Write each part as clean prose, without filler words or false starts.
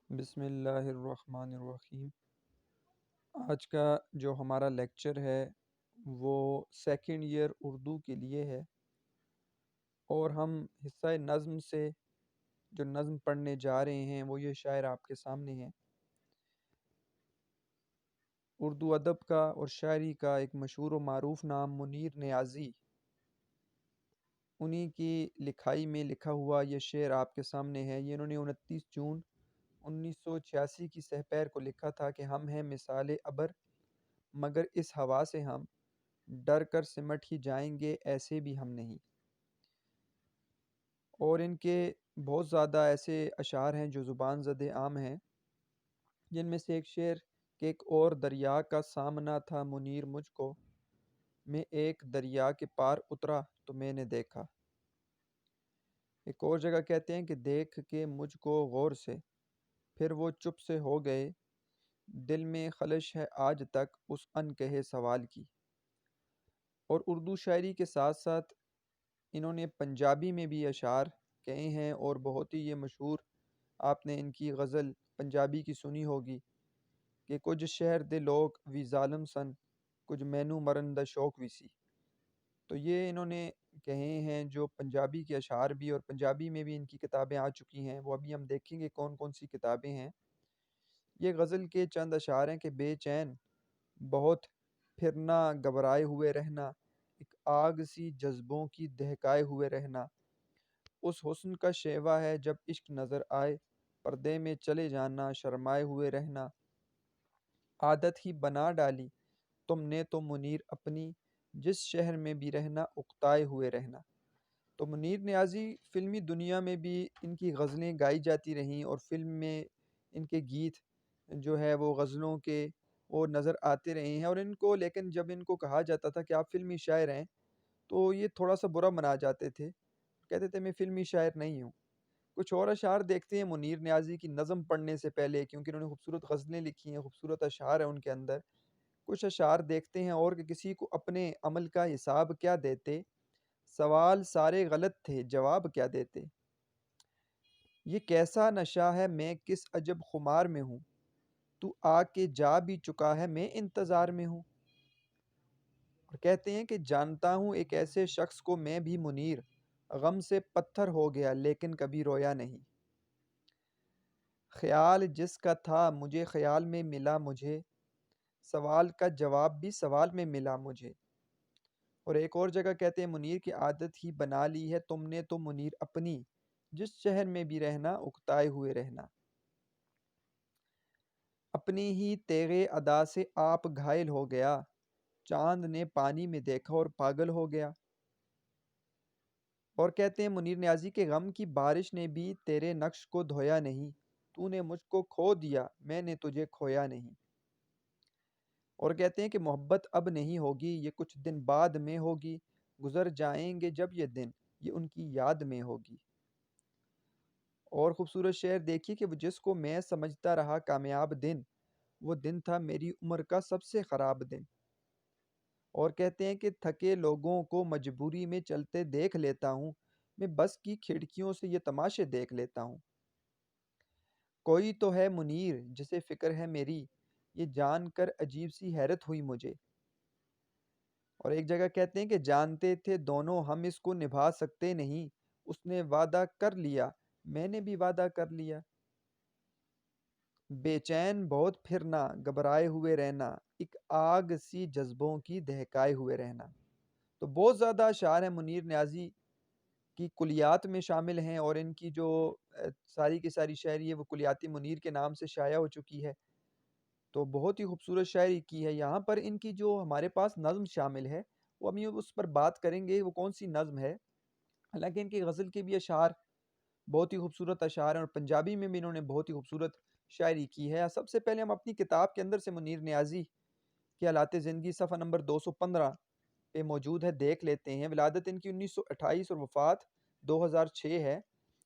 بسم اللہ الرحمن الرحیم۔ آج کا جو ہمارا لیکچر ہے وہ سیکنڈ ایئر اردو کے لیے ہے، اور ہم حصہ نظم سے جو نظم پڑھنے جا رہے ہیں وہ یہ شاعر آپ کے سامنے ہیں۔ اردو ادب کا اور شاعری کا ایک مشہور و معروف نام منیر نیازی، انہی کی لکھائی میں لکھا ہوا یہ شعر آپ کے سامنے ہے۔ یہ انہوں نے 29 جون 1986 کی سہ پیر کو لکھا تھا کہ ہم ہیں مثال ابر، مگر اس ہوا سے ہم ڈر کر سمٹ ہی جائیں گے، ایسے بھی ہم نہیں۔ اور ان کے بہت زیادہ ایسے اشعار ہیں جو زبان زد عام ہیں، جن میں سے ایک شعر کہ ایک اور دریا کا سامنا تھا منیر مجھ کو، میں ایک دریا کے پار اترا تو میں نے دیکھا۔ ایک اور جگہ کہتے ہیں کہ دیکھ کے مجھ کو غور سے پھر وہ چپ سے ہو گئے، دل میں خلش ہے آج تک اس ان کہے سوال کی۔ اور اردو شاعری کے ساتھ ساتھ انہوں نے پنجابی میں بھی اشعار کہے ہیں، اور بہت ہی یہ مشہور، آپ نے ان کی غزل پنجابی کی سنی ہوگی کہ کچھ شہر دے لوگ وی ظالم سن، کچھ مینو مرن دا شوق وی سی۔ تو یہ انہوں نے کہے ہیں جو پنجابی کے اشعار بھی، اور پنجابی میں بھی ان کی کتابیں آ چکی ہیں، وہ ابھی ہم دیکھیں گے کون کون سی کتابیں ہیں۔ یہ غزل کے چند اشعار ہیں کہ بے چین بہت پھرنا، گھبرائے ہوئے رہنا، ایک آگ سی جذبوں کی دہکائے ہوئے رہنا، اس حسن کا شیوا ہے جب عشق نظر آئے، پردے میں چلے جانا، شرمائے ہوئے رہنا، عادت ہی بنا ڈالی تم نے تو منیر اپنی، جس شہر میں بھی رہنا اکتائے ہوئے رہنا۔ تو منیر نیازی فلمی دنیا میں بھی ان کی غزلیں گائی جاتی رہیں، اور فلم میں ان کے گیت جو ہے وہ غزلوں کے وہ نظر آتے رہے ہیں، اور ان کو لیکن جب ان کو کہا جاتا تھا کہ آپ فلمی شاعر ہیں تو یہ تھوڑا سا برا منا جاتے تھے، کہتے تھے میں فلمی شاعر نہیں ہوں۔ کچھ اور اشعار دیکھتے ہیں منیر نیازی کی نظم پڑھنے سے پہلے، کیونکہ انہوں نے خوبصورت غزلیں لکھی ہیں، خوبصورت اشعار ہیں ان کے اندر۔ کچھ اشعار دیکھتے ہیں، اور کہ کسی کو اپنے عمل کا حساب کیا دیتے، سوال سارے غلط تھے جواب کیا دیتے، یہ کیسا نشہ ہے میں کس عجب خمار میں ہوں، تو آ کے جا بھی چکا ہے میں انتظار میں ہوں۔ اور کہتے ہیں کہ جانتا ہوں ایک ایسے شخص کو میں بھی منیر، غم سے پتھر ہو گیا لیکن کبھی رویا نہیں، خیال جس کا تھا مجھے خیال میں ملا مجھے، سوال کا جواب بھی سوال میں ملا مجھے۔ اور ایک اور جگہ کہتے ہیں منیر کی عادت ہی بنا لی ہے تم نے تو منیر اپنی، جس شہر میں بھی رہنا اکتائے ہوئے رہنا، اپنی ہی تیغے ادا سے آپ گھائل ہو گیا، چاند نے پانی میں دیکھا اور پاگل ہو گیا۔ اور کہتے ہیں منیر نیازی کے غم کی بارش نے بھی تیرے نقش کو دھویا نہیں، تو نے مجھ کو کھو دیا میں نے تجھے کھویا نہیں۔ اور کہتے ہیں کہ محبت اب نہیں ہوگی یہ کچھ دن بعد میں ہوگی، گزر جائیں گے جب یہ دن یہ ان کی یاد میں ہوگی۔ اور خوبصورت شعر دیکھیے کہ وہ جس کو میں سمجھتا رہا کامیاب دن، وہ دن تھا میری عمر کا سب سے خراب دن۔ اور کہتے ہیں کہ تھکے لوگوں کو مجبوری میں چلتے دیکھ لیتا ہوں، میں بس کی کھڑکیوں سے یہ تماشے دیکھ لیتا ہوں، کوئی تو ہے منیر جسے فکر ہے میری، یہ جان کر عجیب سی حیرت ہوئی مجھے۔ اور ایک جگہ کہتے ہیں کہ جانتے تھے دونوں ہم اس کو نبھا سکتے نہیں، اس نے وعدہ کر لیا میں نے بھی وعدہ کر لیا، بے چین بہت پھرنا گھبرائے ہوئے رہنا، ایک آگ سی جذبوں کی دہکائے ہوئے رہنا۔ تو بہت زیادہ اشعار ہیں منیر نیازی کی کلیات میں شامل ہیں، اور ان کی جو ساری کی ساری شاعری ہے وہ کلیاتی منیر کے نام سے شائع ہو چکی ہے، تو بہت ہی خوبصورت شاعری کی ہے۔ یہاں پر ان کی جو ہمارے پاس نظم شامل ہے وہ ہم اس پر بات کریں گے وہ کون سی نظم ہے، حالانکہ ان کی غزل کے بھی اشعار بہت ہی خوبصورت اشعار ہیں، اور پنجابی میں بھی انہوں نے بہت ہی خوبصورت شاعری کی ہے۔ سب سے پہلے ہم اپنی کتاب کے اندر سے منیر نیازی کے حالات زندگی صفحہ نمبر 215 پہ موجود ہے، دیکھ لیتے ہیں۔ ولادت ان کی 1928 اور وفات 2006 ہے،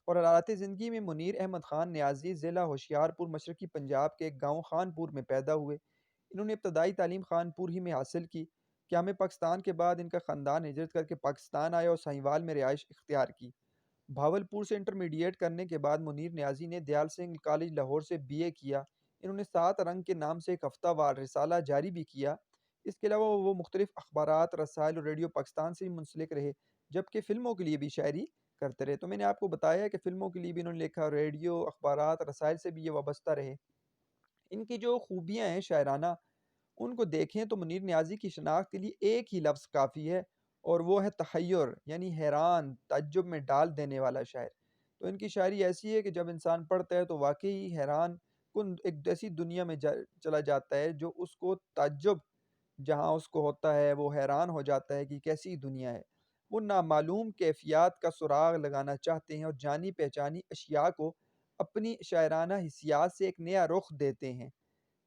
اور حالات زندگی میں منیر احمد خان نیازی ضلع ہوشیارپور مشرقی پنجاب کے ایک گاؤں خانپور میں پیدا ہوئے۔ انہوں نے ابتدائی تعلیم خانپور ہی میں حاصل کی۔ قیام پاکستان کے بعد ان کا خاندان ہجرت کر کے پاکستان آیا اور ساہیوال میں رہائش اختیار کی۔ بھاولپور سے انٹرمیڈیٹ کرنے کے بعد منیر نیازی نے دیال سنگھ کالج لاہور سے بی اے کیا۔ انہوں نے 7 رنگ کے نام سے ایک ہفتہ وار رسالہ جاری بھی کیا۔ اس کے علاوہ وہ مختلف اخبارات، رسائل اور ریڈیو پاکستان سے بھی منسلک رہے، جبکہ فلموں کے لیے بھی شاعری کرتے رہے۔ تو میں نے آپ کو بتایا ہے کہ فلموں کے لیے بھی انہوں نے لکھا، ریڈیو، اخبارات، رسائل سے بھی یہ وابستہ رہے۔ ان کی جو خوبیاں ہیں شاعرانہ، ان کو دیکھیں تو منیر نیازی کی شناخت کے لیے ایک ہی لفظ کافی ہے، اور وہ ہے تحیر، یعنی حیران، تعجب میں ڈال دینے والا شاعر۔ تو ان کی شاعری ایسی ہے کہ جب انسان پڑھتا ہے تو واقعی حیران کن ایک ایسی دنیا میں چلا جاتا ہے جو اس کو تعجب جہاں اس کو ہوتا ہے، وہ حیران ہو جاتا ہے کہ کیسی دنیا ہے۔ وہ نامعلوم کیفیات کا سراغ لگانا چاہتے ہیں اور جانی پہچانی اشیاء کو اپنی شاعرانہ حسیات سے ایک نیا رخ دیتے ہیں۔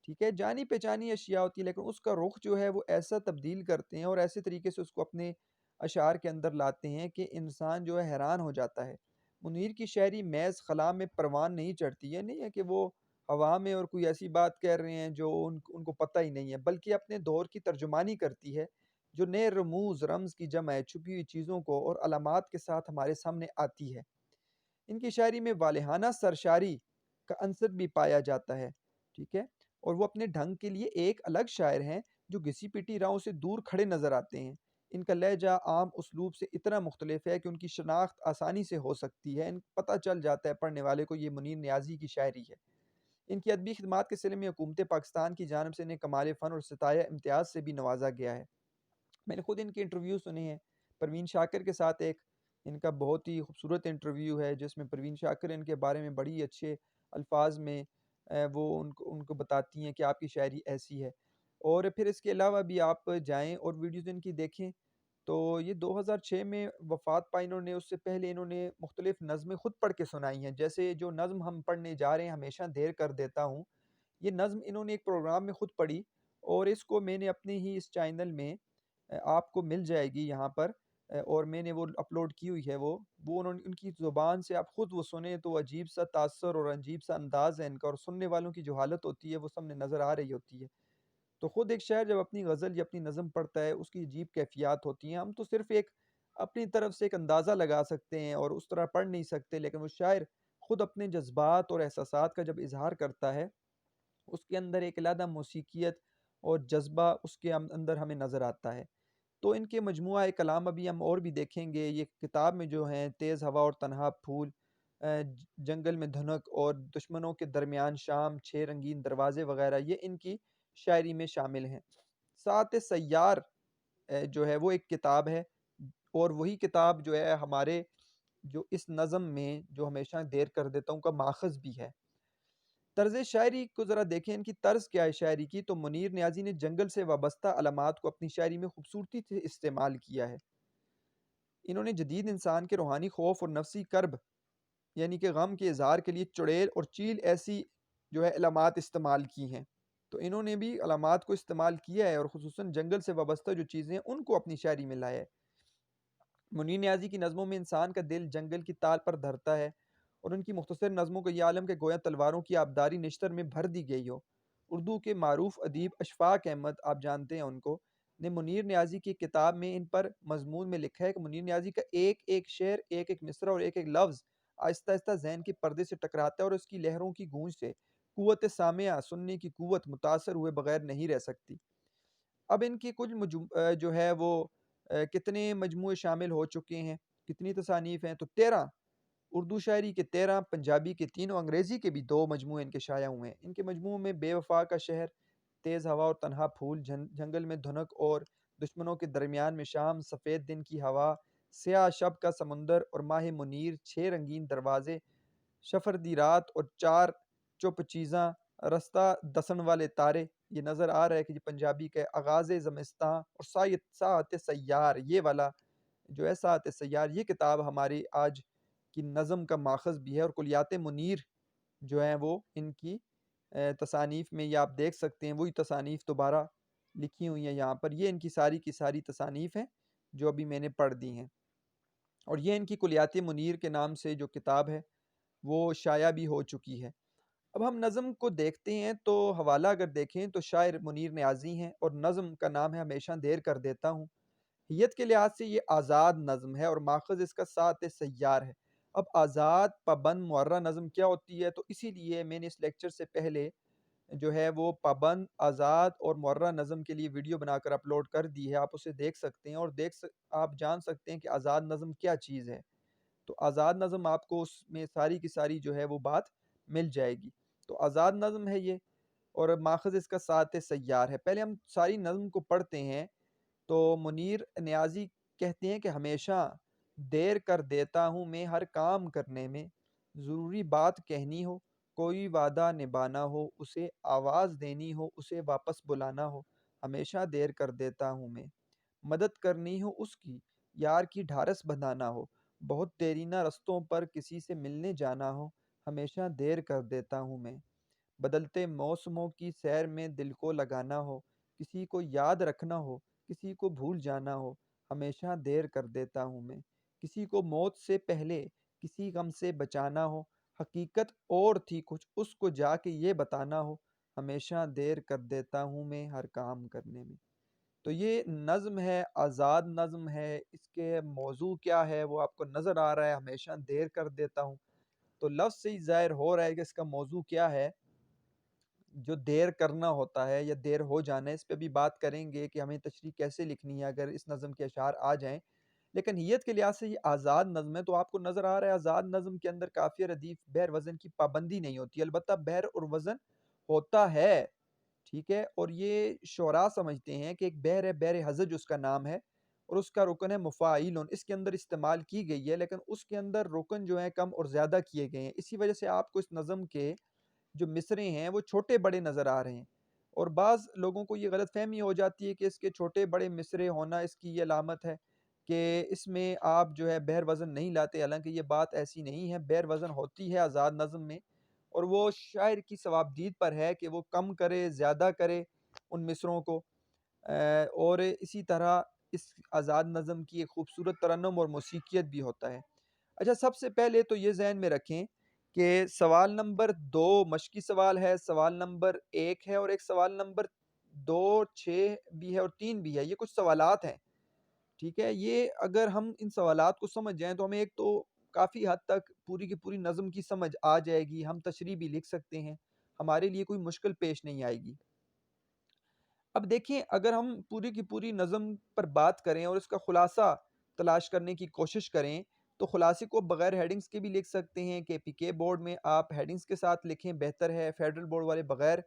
ٹھیک ہے، جانی پہچانی اشیاء ہوتی ہے، لیکن اس کا رخ جو ہے وہ ایسا تبدیل کرتے ہیں اور ایسے طریقے سے اس کو اپنے اشعار کے اندر لاتے ہیں کہ انسان جو ہے حیران ہو جاتا ہے۔ منیر کی شاعری محض خلا میں پروان نہیں چڑھتی، یہ نہیں ہے کہ وہ ہوا میں اور کوئی ایسی بات کہہ رہے ہیں جو ان کو پتہ ہی نہیں ہے، بلکہ اپنے دور کی ترجمانی کرتی ہے، جو نئے رموز رمز کی جمع ہے، چھپی ہوئی چیزوں کو اور علامات کے ساتھ ہمارے سامنے آتی ہے۔ ان کی شاعری میں والہانہ سرشاری کا عنصر بھی پایا جاتا ہے، ٹھیک ہے، اور وہ اپنے ڈھنگ کے لیے ایک الگ شاعر ہیں جو گھسی پیٹی راہوں سے دور کھڑے نظر آتے ہیں۔ ان کا لہجہ عام اسلوب سے اتنا مختلف ہے کہ ان کی شناخت آسانی سے ہو سکتی ہے، پتہ چل جاتا ہے پڑھنے والے کو یہ منیر نیازی کی شاعری ہے۔ ان کی ادبی خدمات کے سلسلے میں حکومت پاکستان کی جانب سے انہیں کمال فن اور ستائے امتیاز سے بھی نوازا گیا ہے۔ میں نے خود ان کے انٹرویو سنے ہیں، پروین شاکر کے ساتھ ایک ان کا بہت ہی خوبصورت انٹرویو ہے جس میں پروین شاکر ان کے بارے میں بڑی اچھے الفاظ میں وہ ان کو بتاتی ہیں کہ آپ کی شاعری ایسی ہے۔ اور پھر اس کے علاوہ بھی آپ جائیں اور ویڈیوز ان کی دیکھیں تو یہ 2006 میں وفات پائی انہوں نے، اس سے پہلے انہوں نے مختلف نظمیں خود پڑھ کے سنائی ہیں، جیسے جو نظم ہم پڑھنے جا رہے ہیں ہمیشہ دیر کر دیتا ہوں، یہ نظم انہوں نے ایک پروگرام میں خود پڑھی، اور اس کو میں نے اپنے ہی اس چینل میں آپ کو مل جائے گی یہاں پر، اور میں نے وہ اپلوڈ کی ہوئی ہے، وہ انہوں نے ان کی زبان سے آپ خود وہ سنیں تو عجیب سا تاثر اور عجیب سا انداز ہے ان کا، اور سننے والوں کی جو حالت ہوتی ہے وہ سامنے نظر آ رہی ہوتی ہے۔ تو خود ایک شاعر جب اپنی غزل یا اپنی نظم پڑھتا ہے اس کی عجیب کیفیات ہوتی ہیں، ہم تو صرف ایک اپنی طرف سے ایک اندازہ لگا سکتے ہیں اور اس طرح پڑھ نہیں سکتے، لیکن وہ شاعر خود اپنے جذبات اور احساسات کا جب اظہار کرتا ہے، اس کے اندر ایک علیحدہ موسیقیت اور جذبہ اس کے اندر ہمیں نظر آتا ہے۔ تو ان کے مجموعہ کلام ابھی ہم اور بھی دیکھیں گے، یہ کتاب میں جو ہیں تیز ہوا اور تنہا پھول، جنگل میں دھنک اور دشمنوں کے درمیان شام، 6 رنگین دروازے وغیرہ، یہ ان کی شاعری میں شامل ہیں۔ سات سیار جو ہے وہ ایک کتاب ہے، اور وہی کتاب جو ہے ہمارے جو اس نظم میں جو ہمیشہ دیر کر دیتا ہوں کا ماخذ بھی ہے۔ طرز شاعری کو ذرا دیکھیں، ان کی طرز کیا ہے شاعری کی، تو منیر نیازی نے جنگل سے وابستہ علامات کو اپنی شاعری میں خوبصورتی سے استعمال کیا ہے۔ انہوں نے جدید انسان کے روحانی خوف اور نفسی کرب یعنی کہ غم کے اظہار کے لیے چڑیل اور چیل ایسی جو ہے علامات استعمال کی ہیں۔ تو انہوں نے بھی علامات کو استعمال کیا ہے، اور خصوصاً جنگل سے وابستہ جو چیزیں ہیں ان کو اپنی شاعری میں لایا ہے۔ منیر نیازی کی نظموں میں انسان کا دل جنگل کی تال پر دھرتا ہے، اور ان کی مختصر نظموں کو یہ عالم کے گویا تلواروں کی آبداری نشتر میں بھر دی گئی ہو۔ اردو کے معروف ادیب اشفاق احمد، آپ جانتے ہیں ان کو، نے منیر نیازی کی کتاب میں ان پر مضمون میں لکھا ہے کہ منیر نیازی کا ایک ایک شعر، ایک ایک مصرع اور ایک ایک لفظ آہستہ آہستہ ذہن کے پردے سے ٹکراتا ہے، اور اس کی لہروں کی گونج سے قوت سامعہ، سننے کی قوت متاثر ہوئے بغیر نہیں رہ سکتی۔ اب ان کی کچھ جو ہے وہ کتنے مجموعے شامل ہو چکے ہیں، کتنی تصانیف ہیں، تو 13 اردو شاعری کے 13، پنجابی کے 3 اور انگریزی کے بھی 2 مجموعے ان کے شائع ہوئے ہیں۔ ان کے مجموعوں میں بے وفا کا شہر، تیز ہوا اور تنہا پھول، جنگل میں دھنک اور دشمنوں کے درمیان میں شام، سفید دن کی ہوا، سیاہ شب کا سمندر اور ماہ منیر، 6 رنگین دروازے، شفردی رات اور 4 چپ چیزاں، رستہ دسن والے تارے، یہ نظر آ رہا ہے کہ یہ پنجابی کا آغاز زمستاں، اور ساعت سیار، یہ والا جو ہے ساعت سیار، یہ کتاب ہماری آج کی نظم کا ماخذ بھی ہے، اور کلیات منیر جو ہیں وہ ان کی تصانیف میں یہ آپ دیکھ سکتے ہیں، وہی تصانیف دوبارہ لکھی ہوئی ہیں یہاں پر، یہ ان کی ساری تصانیف ہیں جو ابھی میں نے پڑھ دی ہیں، اور یہ ان کی کلیات منیر کے نام سے جو کتاب ہے وہ شائع بھی ہو چکی ہے۔ اب ہم نظم کو دیکھتے ہیں تو حوالہ اگر دیکھیں تو شاعر منیر نیازی ہیں، اور نظم کا نام ہے ہمیشہ دیر کر دیتا ہوں۔ حیت کے لحاظ سے یہ آزاد نظم ہے، اور ماخذ اس کا ساعت سیار ہے۔ اب آزاد پابند معرہ نظم کیا ہوتی ہے، تو اسی لیے میں نے اس لیکچر سے پہلے جو ہے وہ پابند، آزاد اور معرہ نظم کے لیے ویڈیو بنا کر اپلوڈ کر دی ہے، آپ اسے دیکھ سکتے ہیں اور آپ جان سکتے ہیں کہ آزاد نظم کیا چیز ہے۔ تو آزاد نظم آپ کو اس میں ساری کی ساری جو ہے وہ بات مل جائے گی۔ تو آزاد نظم ہے یہ، اور ماخذ اس کا سات سیار ہے۔ پہلے ہم ساری نظم کو پڑھتے ہیں۔ تو منیر نیازی کہتے ہیں کہ ہمیشہ دیر کر دیتا ہوں میں ہر کام کرنے میں، ضروری بات کہنی ہو، کوئی وعدہ نبھانا ہو، اسے آواز دینی ہو، اسے واپس بلانا ہو، ہمیشہ دیر کر دیتا ہوں میں، مدد کرنی ہو اس کی، یار کی ڈھارس بندھانا ہو، بہت دیرینہ رستوں پر کسی سے ملنے جانا ہو، ہمیشہ دیر کر دیتا ہوں میں، بدلتے موسموں کی سیر میں دل کو لگانا ہو، کسی کو یاد رکھنا ہو، کسی کو بھول جانا ہو، ہمیشہ دیر کر دیتا ہوں میں، کسی کو موت سے پہلے کسی غم سے بچانا ہو، حقیقت اور تھی کچھ اس کو جا کے یہ بتانا ہو، ہمیشہ دیر کر دیتا ہوں میں ہر کام کرنے میں۔ تو یہ نظم ہے، آزاد نظم ہے۔ اس کے موضوع کیا ہے وہ آپ کو نظر آ رہا ہے، ہمیشہ دیر کر دیتا ہوں۔ تو لفظ سے ہی ظاہر ہو رہا ہے کہ اس کا موضوع کیا ہے۔ جو دیر کرنا ہوتا ہے یا دیر ہو جانا ہے، اس پہ بھی بات کریں گے کہ ہمیں تشریح کیسے لکھنی ہے اگر اس نظم کے اشعار آ جائیں۔ لیکن نیت کے لحاظ سے یہ آزاد نظم ہے، تو آپ کو نظر آ رہا ہے آزاد نظم کے اندر کافیہ ردیف بحر وزن کی پابندی نہیں ہوتی، البتہ بحر اور وزن ہوتا ہے، ٹھیک ہے۔ اور یہ شعراء سمجھتے ہیں کہ ایک بحر ہے، بحر ہزج اس کا نام ہے، اور اس کا رکن ہے مفاعیلن، اس کے اندر استعمال کی گئی ہے، لیکن اس کے اندر رکن جو ہیں کم اور زیادہ کیے گئے ہیں، اسی وجہ سے آپ کو اس نظم کے جو مصرے ہیں وہ چھوٹے بڑے نظر آ رہے ہیں۔ اور بعض لوگوں کو یہ غلط فہمی ہو جاتی ہے کہ اس کے چھوٹے بڑے مصرے ہونا اس کی یہ علامت ہے کہ اس میں آپ جو ہے بحر وزن نہیں لاتے، حالانکہ یہ بات ایسی نہیں ہے، بحر وزن ہوتی ہے آزاد نظم میں، اور وہ شاعر کی صوابدید پر ہے کہ وہ کم کرے زیادہ کرے ان مصروں کو۔ اور اسی طرح اس آزاد نظم کی ایک خوبصورت ترنم اور موسیقیت بھی ہوتا ہے۔ اچھا، سب سے پہلے تو یہ ذہن میں رکھیں کہ سوال نمبر 2 مشقی سوال ہے، سوال نمبر 1 ہے، اور ایک سوال نمبر 2، 6 بھی ہے اور 3 بھی ہے، یہ کچھ سوالات ہیں، ٹھیک ہے۔ یہ اگر ہم ان سوالات کو سمجھ جائیں تو ہمیں ایک تو کافی حد تک پوری کی پوری نظم کی سمجھ آ جائے گی، ہم تشریح بھی لکھ سکتے ہیں، ہمارے لیے کوئی مشکل پیش نہیں آئے گی۔ اب دیکھیں، اگر ہم پوری کی پوری نظم پر بات کریں اور اس کا خلاصہ تلاش کرنے کی کوشش کریں، تو خلاصے کو بغیر ہیڈنگز کے بھی لکھ سکتے ہیں کہ پی کے بورڈ میں آپ ہیڈنگز کے ساتھ لکھیں بہتر ہے، فیڈرل بورڈ والے بغیر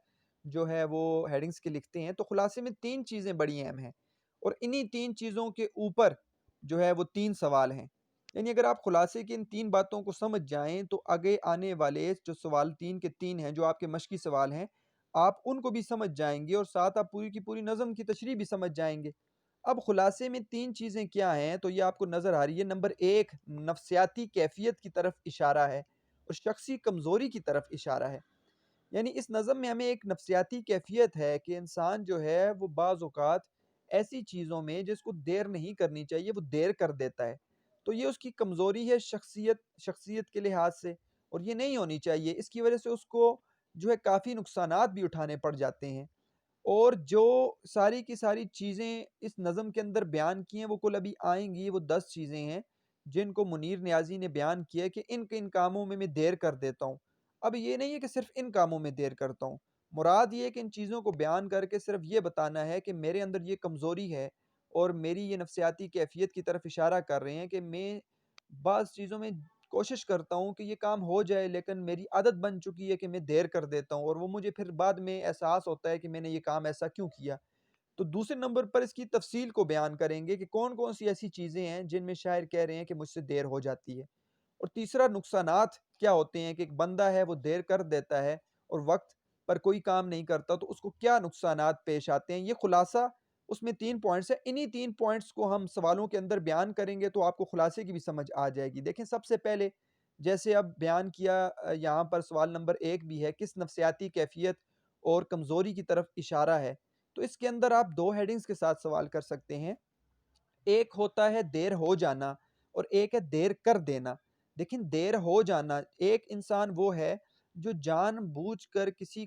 جو ہے وہ ہیڈنگز کے لکھتے ہیں۔ تو خلاصے میں 3 چیزیں بڑی اہم ہیں، اور انہی 3 چیزوں کے اوپر جو ہے وہ 3 سوال ہیں۔ یعنی اگر آپ خلاصے کی ان 3 باتوں کو سمجھ جائیں تو آگے آنے والے جو سوال 3 کے 3 ہیں جو آپ کے مشقی سوال ہیں، آپ ان کو بھی سمجھ جائیں گے، اور ساتھ آپ پوری کی پوری نظم کی تشریح بھی سمجھ جائیں گے۔ اب خلاصے میں 3 چیزیں کیا ہیں تو یہ آپ کو نظر آ رہی ہے۔ نمبر 1، نفسیاتی کیفیت کی طرف اشارہ ہے اور شخصی کمزوری کی طرف اشارہ ہے۔ یعنی اس نظم میں ہمیں ایک نفسیاتی کیفیت ہے کہ انسان جو ہے وہ بعض اوقات ایسی چیزوں میں جس کو دیر نہیں کرنی چاہیے وہ دیر کر دیتا ہے، تو یہ اس کی کمزوری ہے شخصیت کے لحاظ سے، اور یہ نہیں ہونی چاہیے۔ اس کی وجہ سے اس کو جو ہے کافی نقصانات بھی اٹھانے پڑ جاتے ہیں۔ اور جو ساری کی ساری چیزیں اس نظم کے اندر بیان کی ہیں وہ کل ابھی آئیں گی، وہ 10 چیزیں ہیں جن کو منیر نیازی نے بیان کیا ہے کہ ان کاموں میں دیر کر دیتا ہوں۔ اب یہ نہیں ہے کہ صرف ان کاموں میں دیر کرتا ہوں، مراد یہ ہے کہ ان چیزوں کو بیان کر کے صرف یہ بتانا ہے کہ میرے اندر یہ کمزوری ہے، اور میری یہ نفسیاتی کیفیت کی طرف اشارہ کر رہے ہیں کہ میں بعض چیزوں میں کوشش کرتا ہوں کہ یہ کام ہو جائے، لیکن میری عادت بن چکی ہے کہ میں دیر کر دیتا ہوں، اور وہ مجھے پھر بعد میں احساس ہوتا ہے کہ میں نے یہ کام ایسا کیوں کیا۔ تو دوسرے نمبر پر اس کی تفصیل کو بیان کریں گے کہ کون کون سی ایسی چیزیں ہیں جن میں شاعر کہہ رہے ہیں کہ مجھ سے دیر ہو جاتی ہے۔ اور تیسرا، نقصانات کیا ہوتے ہیں کہ ایک بندہ ہے وہ دیر کر دیتا ہے اور وقت پر کوئی کام نہیں کرتا، تو اس کو کیا نقصانات پیش آتے ہیں۔ یہ خلاصہ اس میں 3 پوائنٹس ہیں، انہی 3 پوائنٹس کو ہم سوالوں کے اندر بیان کریں گے تو آپ کو خلاصے کی بھی سمجھ آ جائے گی۔ دیکھیں، سب سے پہلے جیسے اب بیان کیا، یہاں پر سوال نمبر 1 بھی ہے، کس نفسیاتی کیفیت اور کمزوری کی طرف اشارہ ہے، تو اس کے اندر آپ 2 ہیڈنگز کے ساتھ سوال کر سکتے ہیں۔ ایک ہوتا ہے دیر ہو جانا، اور ایک ہے دیر کر دینا۔ دیکھیں، دیر ہو جانا، ایک انسان وہ ہے جو جان بوجھ کر کسی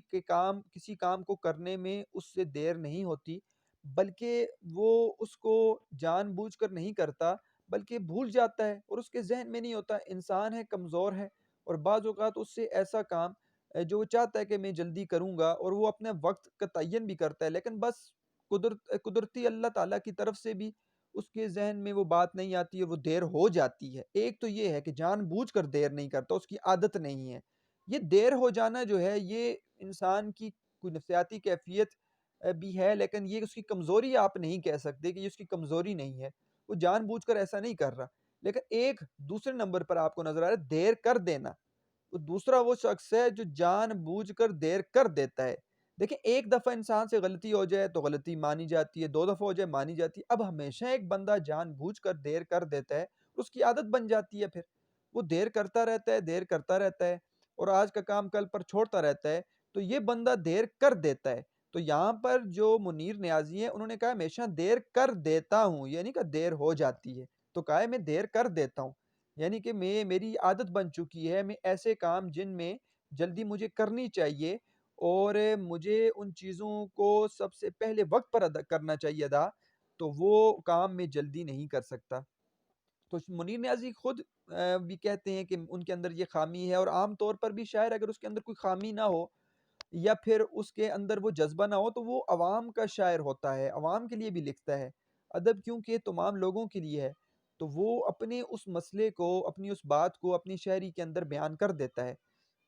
کام کو کرنے میں اس سے دیر نہیں ہوتی، بلکہ وہ اس کو جان بوجھ کر نہیں کرتا، بلکہ بھول جاتا ہے اور اس کے ذہن میں نہیں ہوتا. انسان ہے، کمزور ہے، اور بعض اوقات اس سے ایسا کام جو وہ چاہتا ہے کہ میں جلدی کروں گا، اور وہ اپنے وقت کا تعین بھی کرتا ہے، لیکن بس قدرتی اللہ تعالیٰ کی طرف سے بھی اس کے ذہن میں وہ بات نہیں آتی ہے، وہ دیر ہو جاتی ہے. ایک تو یہ ہے کہ جان بوجھ کر دیر نہیں کرتا، اس کی عادت نہیں ہے. یہ دیر ہو جانا جو ہے یہ انسان کی کوئی نفسیاتی کیفیت بھی ہے، لیکن یہ اس کی کمزوری آپ نہیں کہہ سکتے کہ یہ اس کی کمزوری نہیں ہے. وہ جان بوجھ کر ایسا نہیں کر رہا. لیکن ایک دوسرے نمبر پر آپ کو نظر آ رہا ہے دیر کر دینا. تو دوسرا وہ شخص ہے جو جان بوجھ کر دیر کر دیتا ہے. دیکھیں، ایک دفعہ انسان سے غلطی ہو جائے تو غلطی مانی جاتی ہے، دو دفعہ ہو جائے مانی جاتی ہے. اب ہمیشہ ایک بندہ جان بوجھ کر دیر کر دیتا ہے، اس کی عادت بن جاتی ہے. پھر وہ دیر کرتا رہتا ہے، دیر کرتا رہتا ہے، اور آج کا کام کل پر چھوڑتا رہتا ہے. تو یہ بندہ دیر کر دیتا ہے. تو یہاں پر جو منیر نیازی ہیں انہوں نے کہا ہمیشہ دیر کر دیتا ہوں، یعنی کہ دیر ہو جاتی ہے تو کہا ہے میں دیر کر دیتا ہوں. یعنی کہ میری عادت بن چکی ہے، میں ایسے کام جن میں جلدی مجھے کرنی چاہیے اور مجھے ان چیزوں کو سب سے پہلے وقت پر ادا کرنا چاہیے تو وہ کام میں جلدی نہیں کر سکتا. تو منیر نیازی خود بھی کہتے ہیں کہ ان کے اندر یہ خامی ہے، اور عام طور پر بھی شاعر اگر اس کے اندر کوئی خامی نہ ہو یا پھر اس کے اندر وہ جذبہ نہ ہو تو وہ عوام کا شاعر ہوتا ہے، عوام کے لیے بھی لکھتا ہے. ادب کیونکہ تمام لوگوں کے لیے ہے، تو وہ اپنے اس مسئلے کو، اپنی اس بات کو اپنی شاعری کے اندر بیان کر دیتا ہے.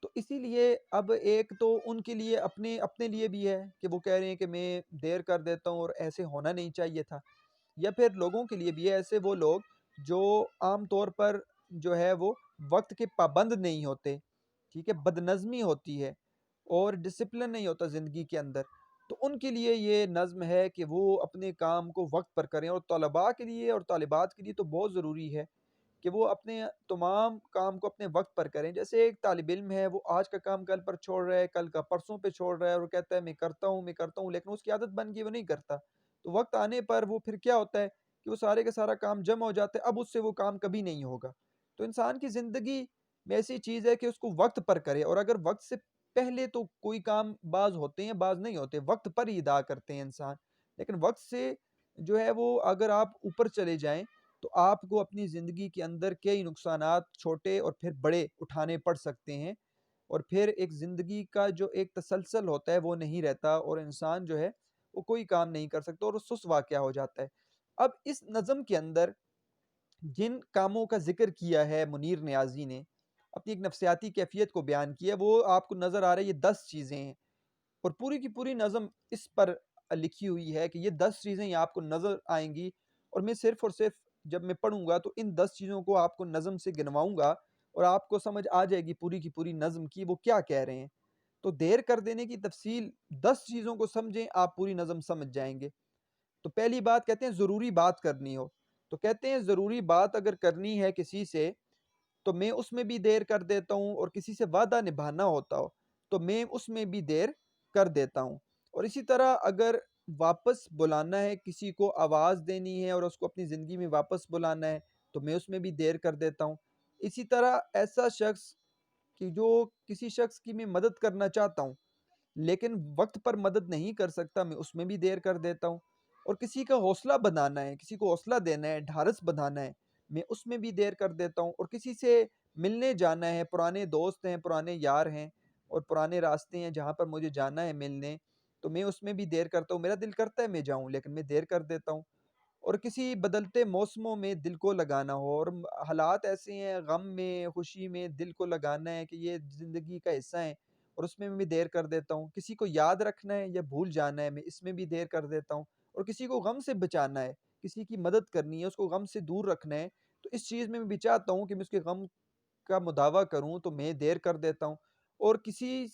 تو اسی لیے اب ایک تو ان کے لیے اپنے اپنے لیے بھی ہے کہ وہ کہہ رہے ہیں کہ میں دیر کر دیتا ہوں اور ایسے ہونا نہیں چاہیے تھا، یا پھر لوگوں کے لیے بھی ہے، ایسے وہ لوگ جو عام طور پر جو ہے وہ وقت کے پابند نہیں ہوتے. ٹھیک ہے، بدنظمی ہوتی ہے اور ڈسپلن نہیں ہوتا زندگی کے اندر. تو ان کے لیے یہ نظم ہے کہ وہ اپنے کام کو وقت پر کریں، اور طلباء کے لیے اور طالبات کے لیے تو بہت ضروری ہے کہ وہ اپنے تمام کام کو اپنے وقت پر کریں. جیسے ایک طالب علم ہے، وہ آج کا کام کل پر چھوڑ رہا ہے، کل کا پرسوں پہ چھوڑ رہا ہے، اور کہتا ہے میں کرتا ہوں میں کرتا ہوں، لیکن اس کی عادت بن گئی وہ نہیں کرتا. تو وقت آنے پر وہ پھر کیا ہوتا ہے کہ وہ سارے کا سارا کام جمع ہو جاتا ہے، اب اس سے وہ کام کبھی نہیں ہوگا. تو انسان کی زندگی میں ایسی چیز ہے کہ اس کو وقت پر کرے، اور اگر وقت سے پہلے تو کوئی کام بعض ہوتے ہیں بعض نہیں ہوتے، وقت پر ہی ادا کرتے ہیں انسان. لیکن وقت سے جو ہے وہ اگر آپ اوپر چلے جائیں تو آپ کو اپنی زندگی کے اندر کئی نقصانات چھوٹے اور پھر بڑے اٹھانے پڑ سکتے ہیں، اور پھر ایک زندگی کا جو ایک تسلسل ہوتا ہے وہ نہیں رہتا، اور انسان جو ہے وہ کوئی کام نہیں کر سکتا اور وہ سست واقعہ ہو جاتا ہے. اب اس نظم کے اندر جن کاموں کا ذکر کیا ہے منیر نیازی نے، اپنی ایک نفسیاتی کیفیت کو بیان کیا، وہ آپ کو نظر آ رہا ہے یہ 10 چیزیں ہیں، اور پوری کی پوری نظم اس پر لکھی ہوئی ہے کہ یہ 10 چیزیں آپ کو نظر آئیں گی. اور میں صرف اور صرف جب میں پڑھوں گا تو ان 10 چیزوں کو آپ کو نظم سے گنواؤں گا، اور آپ کو سمجھ آ جائے گی پوری کی پوری نظم کی وہ کیا کہہ رہے ہیں. تو دیر کر دینے کی تفصیل 10 چیزوں کو سمجھیں، آپ پوری نظم سمجھ جائیں گے. تو پہلی بات کہتے ہیں ضروری بات کرنی ہو، تو کہتے ہیں ضروری بات اگر کرنی ہے کسی سے تو میں اس میں بھی دیر کر دیتا ہوں، اور کسی سے وعدہ نبھانا ہوتا ہو تو میں اس میں بھی دیر کر دیتا ہوں. اور اسی طرح اگر واپس بلانا ہے کسی کو، آواز دینی ہے اور اس کو اپنی زندگی میں واپس بلانا ہے تو میں اس میں بھی دیر کر دیتا ہوں. اسی طرح ایسا شخص کہ جو کسی شخص کی میں مدد کرنا چاہتا ہوں لیکن وقت پر مدد نہیں کر سکتا، میں اس میں بھی دیر کر دیتا ہوں. اور کسی کا حوصلہ بنانا ہے، کسی کو حوصلہ دینا ہے، ڈھارس بندھانا ہے، میں اس میں بھی دیر کر دیتا ہوں. اور کسی سے ملنے جانا ہے، پرانے دوست ہیں، پرانے یار ہیں اور پرانے راستے ہیں جہاں پر مجھے جانا ہے ملنے، تو میں اس میں بھی دیر کرتا ہوں. میرا دل کرتا ہے میں جاؤں لیکن میں دیر کر دیتا ہوں. اور کسی بدلتے موسموں میں دل کو لگانا ہو، اور حالات ایسے ہیں غم میں خوشی میں دل کو لگانا ہے کہ یہ زندگی کا حصہ ہے، اور اس میں بھی دیر کر دیتا ہوں. کسی کو یاد رکھنا ہے یا بھول جانا ہے، میں اس میں بھی دیر کر دیتا ہوں. اور کسی کو غم سے بچانا ہے، کسی کی مدد کرنی ہے، اس کو غم سے دور رکھنا ہے، تو اس چیز میں بھی چاہتا ہوں کہ میں اس کے غم کا مداوع کروں تو میں دیر کر دیتا ہوں. اور کسی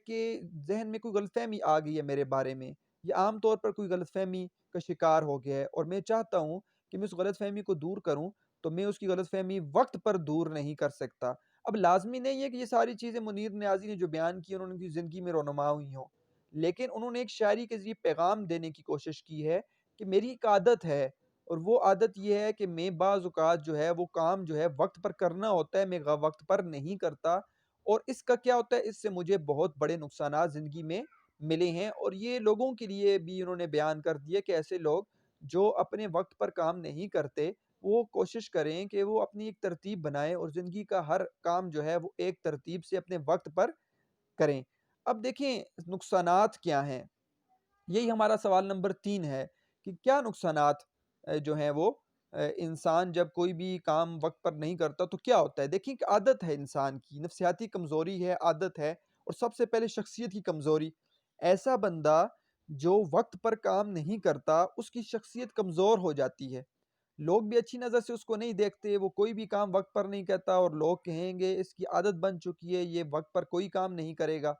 کے ذہن میں کوئی غلط فہمی آ گئی ہے میرے بارے میں، یا عام طور پر کوئی غلط فہمی کا شکار ہو گیا ہے اور میں چاہتا ہوں کہ میں اس غلط فہمی کو دور کروں، تو میں اس کی غلط فہمی وقت پر دور نہیں کر سکتا. اب لازمی نہیں ہے کہ یہ ساری چیزیں منیر نیازی نے جو بیان کی انہوں نے کی زندگی میں رونما ہوئی ہوں، لیکن انہوں نے ایک شاعری کے ذریعے پیغام دینے کی کوشش کی ہے کہ میری ایک عادت ہے، اور وہ عادت یہ ہے کہ میں بعض اوقات جو ہے وہ کام جو ہے وقت پر کرنا ہوتا ہے، میں وقت پر نہیں کرتا، اور اس کا کیا ہوتا ہے، اس سے مجھے بہت بڑے نقصانات زندگی میں ملے ہیں. اور یہ لوگوں کے لیے بھی انہوں نے بیان کر دیا کہ ایسے لوگ جو اپنے وقت پر کام نہیں کرتے وہ کوشش کریں کہ وہ اپنی ایک ترتیب بنائیں اور زندگی کا ہر کام جو ہے وہ ایک ترتیب سے اپنے وقت پر کریں۔ اب دیکھیں نقصانات کیا ہیں؟ یہی ہمارا سوال نمبر 3 ہے کہ کیا نقصانات جو ہیں وہ انسان جب کوئی بھی کام وقت پر نہیں کرتا تو کیا ہوتا ہے؟ دیکھیں کہ عادت ہے انسان کی، نفسیاتی کمزوری ہے، عادت ہے، اور سب سے پہلے شخصیت کی کمزوری۔ ایسا بندہ جو وقت پر کام نہیں کرتا اس کی شخصیت کمزور ہو جاتی ہے، لوگ بھی اچھی نظر سے اس کو نہیں دیکھتے، وہ کوئی بھی کام وقت پر نہیں کرتا اور لوگ کہیں گے اس کی عادت بن چکی ہے، یہ وقت پر کوئی کام نہیں کرے گا،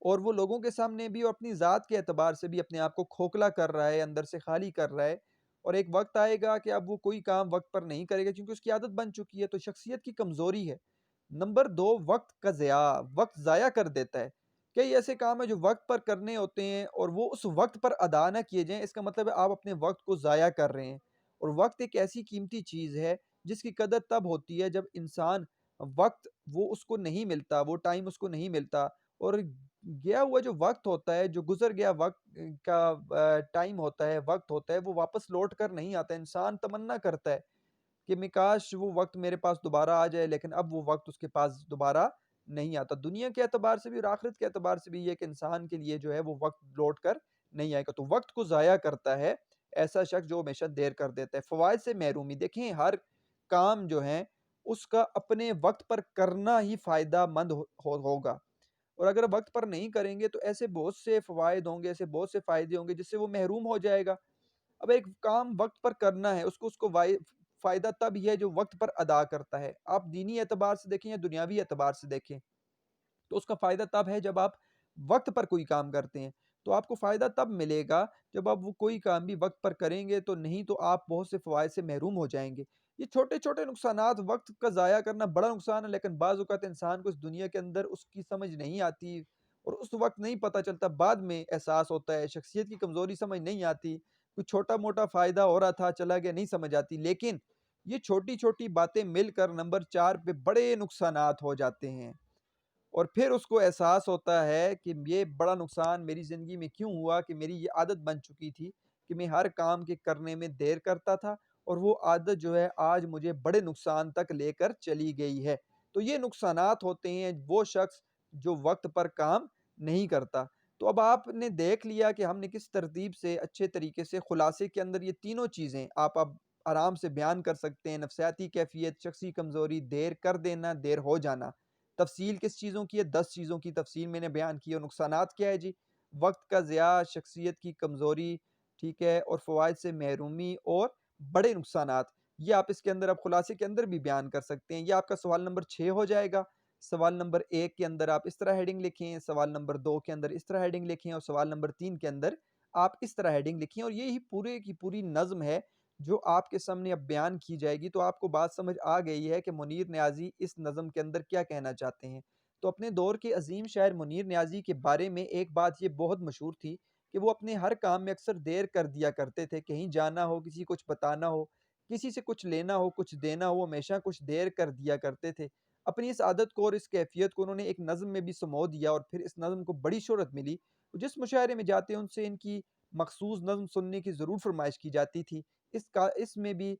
اور وہ لوگوں کے سامنے بھی اور اپنی ذات کے اعتبار سے بھی اپنے آپ کو کھوکھلا کر رہا ہے، اندر سے خالی کر رہا ہے، اور ایک وقت آئے گا کہ اب وہ کوئی کام وقت پر نہیں کرے گا کیونکہ اس کی عادت بن چکی ہے، تو شخصیت کی کمزوری ہے۔ نمبر 2، وقت کا ضیاع، وقت ضائع کر دیتا ہے۔ کئی ایسے کام ہیں جو وقت پر کرنے ہوتے ہیں اور وہ اس وقت پر ادا نہ کیے جائیں، اس کا مطلب ہے آپ اپنے وقت کو ضائع کر رہے ہیں، اور وقت ایک ایسی قیمتی چیز ہے جس کی قدر تب ہوتی ہے جب انسان وقت وہ اس کو نہیں ملتا، وہ ٹائم اس کو نہیں ملتا، اور گیا ہوا جو وقت ہوتا ہے، جو گزر گیا وقت کا ٹائم ہوتا ہے، وقت ہوتا ہے، وہ واپس لوٹ کر نہیں آتا۔ انسان تمنا کرتا ہے کہ کاش وہ وقت میرے پاس دوبارہ آ جائے، لیکن اب وہ وقت اس کے پاس دوبارہ نہیں آتا۔ دنیا کے اعتبار سے بھی اور آخرت کے اعتبار سے بھی یہ کہ انسان کے لیے جو ہے وہ وقت لوٹ کر نہیں آئے گا، تو وقت کو ضائع کرتا ہے ایسا شخص جو ہمیشہ دیر کر دیتا ہے۔ فوائد سے محرومی، دیکھیں ہر کام جو ہے اس کا اپنے وقت پر کرنا ہی فائدہ مند ہوگا، اور اگر وقت پر نہیں کریں گے تو ایسے بہت سے فوائد ہوں گے، ایسے بہت سے فائدے ہوں گے جس سے وہ محروم ہو جائے گا۔ اب ایک کام وقت پر کرنا ہے، اس کو فائدہ تب ہی ہے جو وقت پر ادا کرتا ہے۔ آپ دینی اعتبار سے دیکھیں یا دنیاوی اعتبار سے دیکھیں تو اس کا فائدہ تب ہے جب آپ وقت پر کوئی کام کرتے ہیں، تو آپ کو فائدہ تب ملے گا جب آپ وہ کوئی کام بھی وقت پر کریں گے، تو نہیں تو آپ بہت سے فوائد سے محروم ہو جائیں گے۔ یہ چھوٹے چھوٹے نقصانات، وقت کا ضائع کرنا بڑا نقصان ہے، لیکن بعض اوقات انسان کو اس دنیا کے اندر اس کی سمجھ نہیں آتی، اور اس وقت نہیں پتہ چلتا، بعد میں احساس ہوتا ہے، شخصیت کی کمزوری سمجھ نہیں آتی، کوئی چھوٹا موٹا فائدہ ہو رہا تھا چلا گیا، نہیں سمجھ آتی، لیکن یہ چھوٹی چھوٹی باتیں مل کر نمبر 4 پہ بڑے نقصانات ہو جاتے ہیں، اور پھر اس کو احساس ہوتا ہے کہ یہ بڑا نقصان میری زندگی میں کیوں ہوا کہ میری یہ عادت بن چکی تھی کہ میں ہر کام کے کرنے میں دیر کرتا تھا، اور وہ عادت جو ہے آج مجھے بڑے نقصان تک لے کر چلی گئی ہے۔ تو یہ نقصانات ہوتے ہیں وہ شخص جو وقت پر کام نہیں کرتا۔ تو اب آپ نے دیکھ لیا کہ ہم نے کس ترتیب سے اچھے طریقے سے خلاصے کے اندر یہ تینوں چیزیں آپ اب آرام سے بیان کر سکتے ہیں، نفسیاتی کیفیت، شخصی کمزوری، دیر کر دینا، دیر ہو جانا۔ تفصیل کس چیزوں کی ہے؟ 10 چیزوں کی تفصیل میں نے بیان کی، اور نقصانات کیا ہے جی؟ وقت کا ضیاع، شخصیت کی کمزوری، ٹھیک ہے، اور فوائد سے محرومی، اور بڑے نقصانات، یہ آپ اس کے اندر اب خلاصے کے اندر بھی بیان کر سکتے ہیں۔ یہ آپ کا سوال نمبر 6 ہو جائے گا۔ سوال نمبر 1 کے اندر آپ اس طرح ہیڈنگ لکھیں، سوال نمبر 2 کے اندر اس طرح ہیڈنگ لکھیں، اور سوال نمبر 3 کے اندر آپ اس طرح ہیڈنگ لکھیں، اور یہی پورے کی پوری نظم ہے جو آپ کے سامنے اب بیان کی جائے گی۔ تو آپ کو بات سمجھ آ گئی ہے کہ منیر نیازی اس نظم کے اندر کیا کہنا چاہتے ہیں۔ تو اپنے دور کے عظیم شاعر منیر نیازی کے بارے میں ایک بات یہ بہت مشہور تھی کہ وہ اپنے ہر کام میں اکثر دیر کر دیا کرتے تھے، کہیں جانا ہو، کسی کچھ بتانا ہو، کسی سے کچھ لینا ہو، کچھ دینا ہو، ہمیشہ کچھ دیر کر دیا کرتے تھے۔ اپنی اس عادت کو اور اس کیفیت کو انہوں نے ایک نظم میں بھی سمو دیا، اور پھر اس نظم کو بڑی شہرت ملی۔ جس مشاعرے میں جاتے ان سے ان کی مخصوص نظم سننے کی ضرور فرمائش کی جاتی تھی۔ اس میں بھی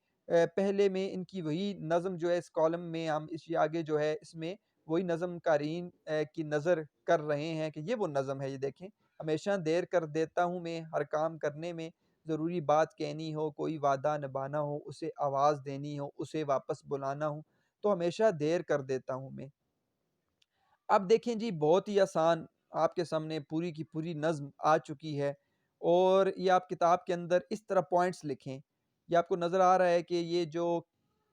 پہلے میں ان کی وہی نظم جو ہے اس کالم میں ہم اس آگے جو ہے اس میں وہی نظم قارئین کی نظر کر رہے ہیں کہ یہ وہ نظم ہے۔ یہ دیکھیں، ہمیشہ دیر کر دیتا ہوں میں ہر کام کرنے میں، ضروری بات کہنی ہو، کوئی وعدہ نبھانا ہو، اسے آواز دینی ہو، اسے واپس بلانا ہو، تو ہمیشہ دیر کر دیتا ہوں میں۔ اب دیکھیں جی، بہت ہی آسان آپ کے سامنے پوری کی پوری نظم آ چکی ہے، اور یہ آپ کتاب کے اندر اس طرح پوائنٹس لکھیں۔ یہ آپ کو نظر آ رہا ہے کہ یہ جو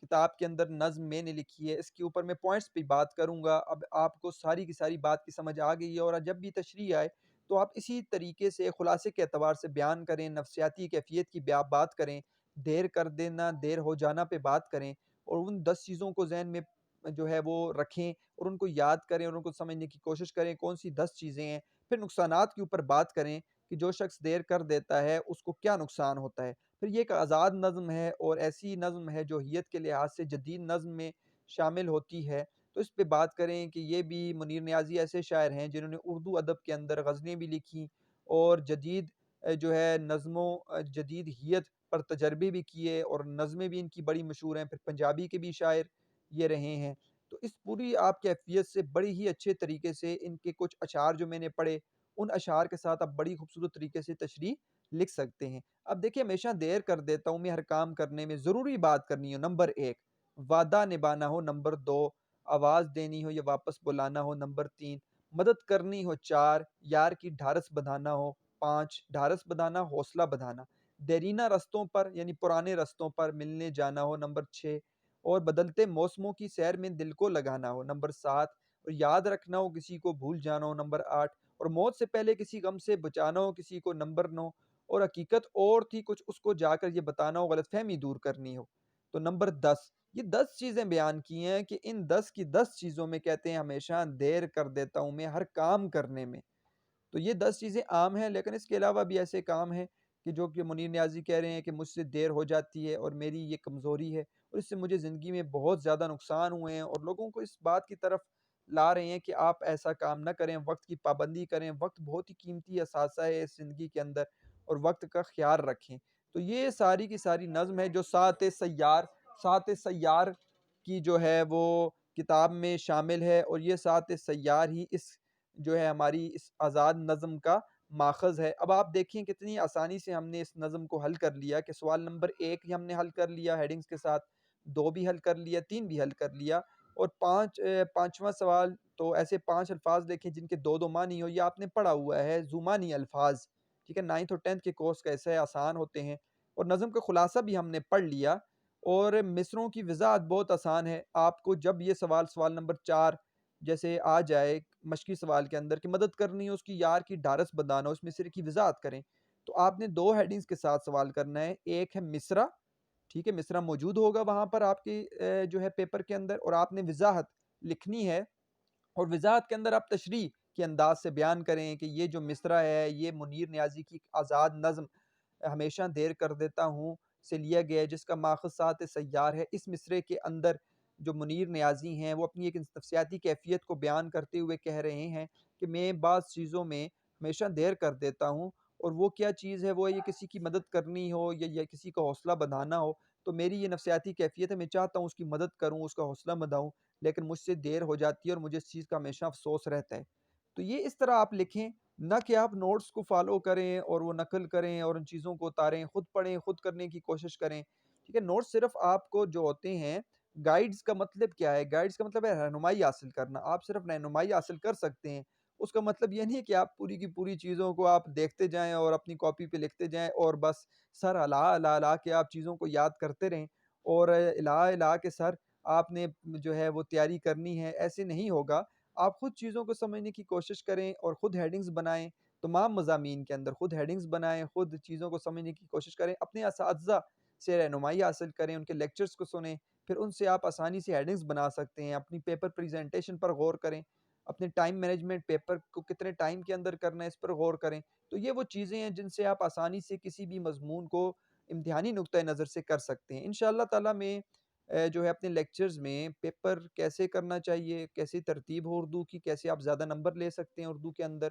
کتاب کے اندر نظم میں نے لکھی ہے اس کے اوپر میں پوائنٹس پہ بات کروں گا۔ اب آپ کو ساری کی ساری بات کی سمجھ آ گئی ہے، اور جب بھی تشریح آئے تو آپ اسی طریقے سے خلاصے کے اعتبار سے بیان کریں، نفسیاتی کیفیت کی بات کریں، دیر کر دینا، دیر ہو جانا پہ بات کریں، اور ان 10 چیزوں کو ذہن میں جو ہے وہ رکھیں، اور ان کو یاد کریں، اور ان کو سمجھنے کی کوشش کریں کون سی 10 چیزیں ہیں۔ پھر نقصانات کے اوپر بات کریں کہ جو شخص دیر کر دیتا ہے اس کو کیا نقصان ہوتا ہے۔ پھر یہ ایک آزاد نظم ہے، اور ایسی نظم ہے جو حیت کے لحاظ سے جدید نظم میں شامل ہوتی ہے، تو اس پہ بات کریں کہ یہ بھی منیر نیازی ایسے شاعر ہیں جنہوں نے اردو ادب کے اندر غزلیں بھی لکھی، اور جدید جو ہے نظموں، جدید حیت پر تجربے بھی کیے اور نظمیں بھی ان کی بڑی مشہور ہیں، پھر پنجابی کے بھی شاعر یہ رہے ہیں۔ تو اس پوری آپ کیفیت سے بڑی ہی اچھے طریقے سے ان کے کچھ اشعار جو میں نے پڑھے، ان اشعار کے ساتھ آپ بڑی خوبصورت طریقے سے تشریح لکھ سکتے ہیں۔ اب دیکھیے ہمیشہ دیر کر دیتا ہوں میں ہر کام کرنے میں، ضروری بات کرنی ہو نمبر 1، وعدہ نبھانا ہو نمبر 2، آواز دینی ہو یا واپس بلانا ہو نمبر 3، مدد کرنی ہو 4، یار کی ڈھارس بدھانا ہو 5، ڈھارس بدھانا حوصلہ بدھانا، دیرینہ رستوں پر یعنی پرانے رستوں پر ملنے جانا ہو نمبر 6، اور بدلتے موسموں کی سیر میں دل کو لگانا ہو نمبر 7، اور یاد رکھنا ہو کسی کو بھول جانا ہو نمبر 8، اور موت سے پہلے کسی غم سے بچانا ہو کسی کو نمبر 9، اور حقیقت اور تھی کچھ اس کو جا کر یہ بتانا ہو غلط فہمی دور کرنی ہو تو نمبر 10۔ یہ 10 چیزیں بیان کی ہیں کہ ان 10 کی 10 چیزوں میں کہتے ہیں ہمیشہ دیر کر دیتا ہوں میں ہر کام کرنے میں۔ تو یہ 10 چیزیں عام ہیں، لیکن اس کے علاوہ بھی ایسے کام ہیں کہ جو کہ منیر نیازی کہہ رہے ہیں کہ مجھ سے دیر ہو جاتی ہے اور میری یہ کمزوری ہے، اور اس سے مجھے زندگی میں بہت زیادہ نقصان ہوئے ہیں، اور لوگوں کو اس بات کی طرف لا رہے ہیں کہ آپ ایسا کام نہ کریں، وقت کی پابندی کریں، وقت بہت ہی قیمتی اثاثہ ہے اس زندگی کے اندر، اور وقت کا خیال رکھیں۔ تو یہ ساری کی ساری نظم ہے جو سات سیار کی جو ہے وہ کتاب میں شامل ہے، اور یہ سات سیار ہی اس جو ہے ہماری اس آزاد نظم کا ماخذ ہے۔ اب آپ دیکھیں کتنی آسانی سے ہم نے اس نظم کو حل کر لیا کہ سوال نمبر 1 ہی ہم نے حل کر لیا ہیڈنگز کے ساتھ، 2 بھی حل کر لیا، 3 بھی حل کر لیا، اور پانچواں سوال تو ایسے 5 الفاظ لکھیں جن کے 2 معنی ہو، یہ آپ نے پڑھا ہوا ہے زمانی الفاظ، ٹھیک ہے، 9th اور 10th کے کورس کا ایسے آسان ہوتے ہیں، اور نظم کا خلاصہ بھی ہم نے پڑھ لیا، اور مصروں کی وضاحت بہت آسان ہے۔ آپ کو جب یہ سوال نمبر 4 جیسے آ جائے مشقی سوال کے اندر کہ مدد کرنی ہے اس کی یار کی ڈھارس بدانا، اس مصرے کی وضاحت کریں، تو آپ نے 2 ہیڈنگز کے ساتھ سوال کرنا ہے، ایک ہے مصرع، ٹھیک ہے، مصرع موجود ہوگا وہاں پر آپ کے جو ہے پیپر کے اندر، اور آپ نے وضاحت لکھنی ہے، اور وضاحت کے اندر آپ تشریح کے انداز سے بیان کریں کہ یہ جو مصرع ہے یہ منیر نیازی کی آزاد نظم ہمیشہ دیر کر دیتا ہوں سے لیا گیا ہے، جس کا ماخذ سات سیار ہے۔ اس مصرے کے اندر جو منیر نیازی ہیں وہ اپنی ایک نفسیاتی کیفیت کو بیان کرتے ہوئے کہہ رہے ہیں کہ میں بعض چیزوں میں ہمیشہ دیر کر دیتا ہوں، اور وہ کیا چیز ہے، وہ یہ کسی کی مدد کرنی ہو یا کسی کا حوصلہ بندھانا ہو، تو میری یہ نفسیاتی کیفیت ہے، میں چاہتا ہوں اس کی مدد کروں، اس کا حوصلہ بندھاؤں، لیکن مجھ سے دیر ہو جاتی ہے اور مجھے اس چیز کا ہمیشہ افسوس رہتا ہے۔ تو یہ اس طرح آپ لکھیں، نہ کہ آپ نوٹس کو فالو کریں اور وہ نقل کریں اور ان چیزوں کو اتاریں، خود پڑھیں، خود کرنے کی کوشش کریں، ٹھیک ہے۔ نوٹس صرف آپ کو جو ہوتے ہیں، گائیڈز کا مطلب کیا ہے؟ گائیڈز کا مطلب ہے رہنمائی حاصل کرنا، آپ صرف رہنمائی حاصل کر سکتے ہیں، اس کا مطلب یہ نہیں ہے کہ آپ پوری کی پوری چیزوں کو آپ دیکھتے جائیں اور اپنی کاپی پہ لکھتے جائیں اور بس سر ہلا ہلا ہلا کے آپ چیزوں کو یاد کرتے رہیں، اور ہلا ہلا کے سر آپ نے جو ہے وہ تیاری کرنی ہے، ایسے نہیں ہوگا۔ آپ خود چیزوں کو سمجھنے کی کوشش کریں اور خود ہیڈنگز بنائیں، تمام مضامین کے اندر خود ہیڈنگز بنائیں، خود چیزوں کو سمجھنے کی کوشش کریں، اپنے اساتذہ سے رہنمائی حاصل کریں، ان کے لیکچرز کو سنیں، پھر ان سے آپ آسانی سے ہیڈنگز بنا سکتے ہیں۔ اپنی پیپر پریزنٹیشن پر غور کریں، اپنے ٹائم مینجمنٹ، پیپر کو کتنے ٹائم کے اندر کرنا ہے اس پر غور کریں۔ تو یہ وہ چیزیں ہیں جن سے آپ آسانی سے کسی بھی مضمون کو امتحانی نقطۂ نظر سے کر سکتے ہیں۔ انشاءاللہ تعالیٰ میں جو ہے اپنے لیکچرز میں پیپر کیسے کرنا چاہیے، کیسے ترتیب ہو اردو کی، کیسے آپ زیادہ نمبر لے سکتے ہیں اردو کے اندر،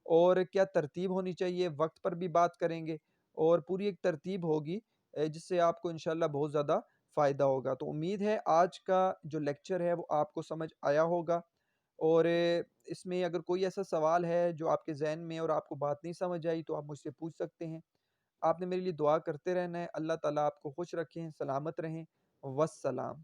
اور کیا ترتیب ہونی چاہیے، وقت پر بھی بات کریں گے، اور پوری ایک ترتیب ہوگی جس سے آپ کو انشاءاللہ بہت زیادہ فائدہ ہوگا۔ تو امید ہے آج کا جو لیکچر ہے وہ آپ کو سمجھ آیا ہوگا، اور اس میں اگر کوئی ایسا سوال ہے جو آپ کے ذہن میں اور آپ کو بات نہیں سمجھ آئی تو آپ مجھ سے پوچھ سکتے ہیں۔ آپ نے میرے لیے دعا کرتے رہنا ہے۔ اللہ تعالیٰ آپ کو خوش رکھیں، سلامت رہیں، والسلام۔